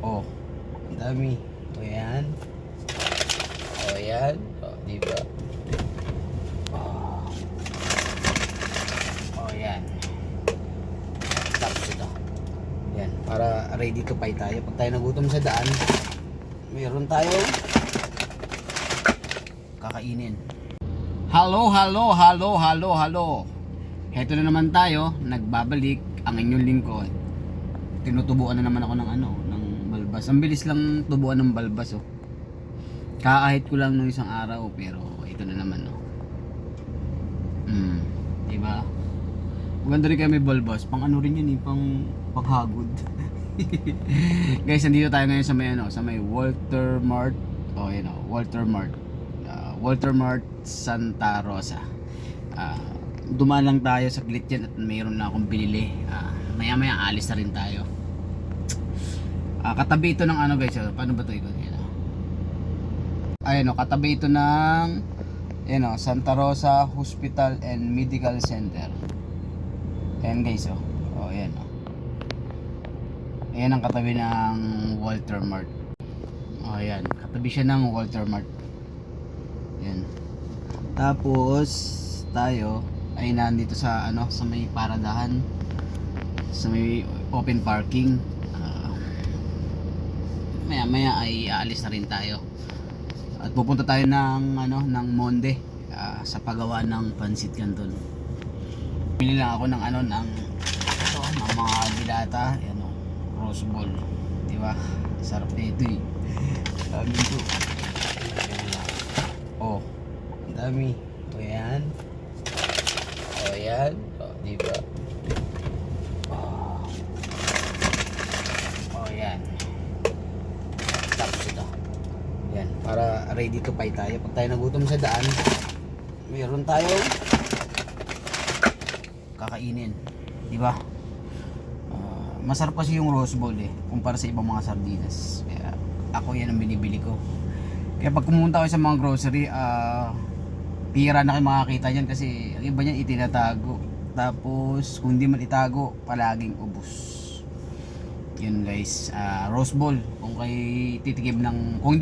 Oh, ang dami. O yan. O yan. O, diba? Oh. O yan. Tapos ito. Yan. Para ready to fight tayo. Pag tayo nagutom sa daan, meron tayong kakainin. Hello, hello, hello, hello, hello. Heto na naman tayo. Nagbabalik ang inyong lingkod. Tinutubuan na naman ako ng ng balbas. Ang bilis lang tubuan ng balbas, oh. Kakahit ko lang nung isang araw, pero ito na naman, oh. Diba? Maganda rin kayo may balbas. Pang ano rin yun, eh, panghagod. Guys, nandito tayo ngayon sa may Walter Mart. Oh, yun, oh, Walter Mart. Walter Mart Santa Rosa. Dumaan lang tayo sa yan at mayroon na akong binili. Maya maya alis na rin tayo. Katabi ito ng guys, paano ba ito? Ayun, katabi ito ng Santa Rosa Hospital and Medical Center. Ayan guys, ayan, ayan ang katabi ng Walter Mart. Ayan, katabi siya ng Walter Mart. Ayan. Tapos tayo ay nandito sa sa may paradahan, sa may open parking. Maya maya ay aalis na rin tayo at pupunta tayo ng Monde, sa paggawa ng Pansit Canton. Bili lang ako ng ng mga dilata, rose ball, di ba? Sarap nito eh. Dami ito. Oh, ang dami. O yan. O yan. O, di ba? O yan. Tapos ito. Yan, para ready to fight tayo. Pag tayo nagutom sa daan, meron tayong kakainin. Di ba? Masarap kasi yung rose ball kumpara sa ibang mga sardinas. Kaya ako yan ang binibili ko. Kaya pag pumunta ako sa mga grocery, tira na kayo makakita yan kasi ang iba niyan itinatago. Tapos kung hindi man itago, palaging ubos. Yun guys, rose ball. Kung hindi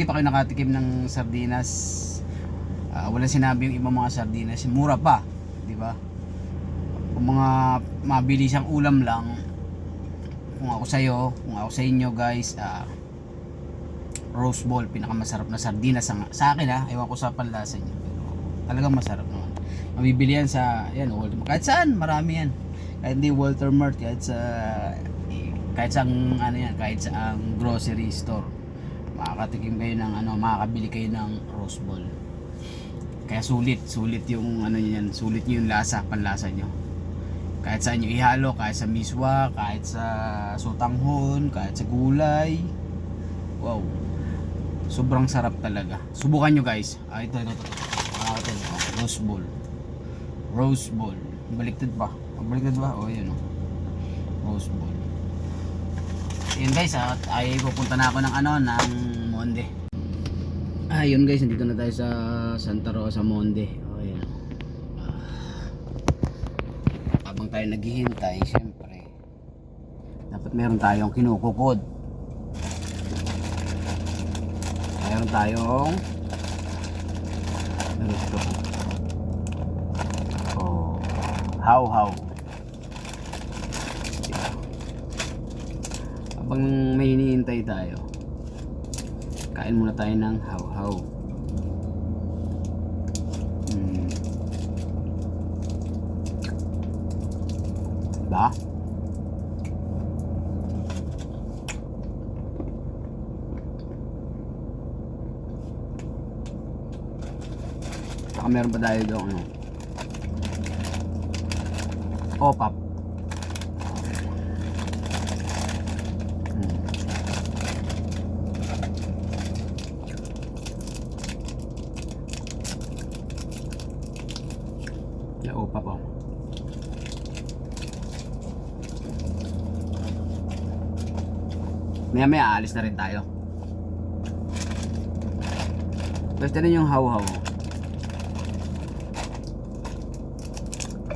pa kayo nakatikim ng sardinas, wala sinabi yung ibang mga sardinas, mura pa, di ba? Kung mga mabilisang ulam lang, kung ako sa inyo guys, rose ball, pinakamasarap na sardinas sa akin, ewan ko sa panlasa niyo, pero talagang masarap naman. Mabibili yan sa kahit saan, marami yan. Kahit hindi Walter Mart, kahit sa grocery store, makakatikim kayo makakabili kayo ng rose ball. Kaya sulit yung sulit yung panlasa nyo. Kahit saan nyo ihalo, kahit sa miswa, kahit sa sotanghon, kahit sa gulay. Wow, sobrang sarap talaga. Subukan nyo guys. Ito. Rose ball. Baliktad ba? O yun, rose ball. Yun guys, ay pupunta na ako ng Monde. Yun guys, nandito na tayo sa Santa Rosa Monde. Ayan. Habang tayo naghihintay, syempre dapat meron tayong kinukukod. Meron tayong how habang may hinihintay tayo, kain muna tayo ng how diba? Saka meron pa tayo doon opap. Opap po. Maya aalis na rin tayo. Basta rin yung how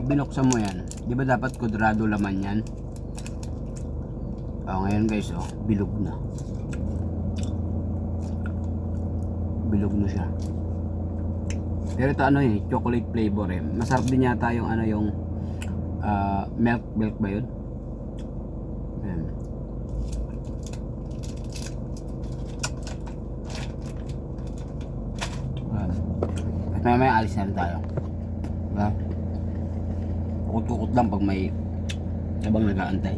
binuksan mo yan, di ba dapat kudrado laman yan? Ngayon guys, bilog na. bilog na siya. Pero ito ano eh, chocolate flavor eh. Masarap din yata yung ano yung milk ba yun? Ayan. Ayan. At mamaya alis na rin tayo. Diba? Ukot-ukot lang pag may habang nag-aantay.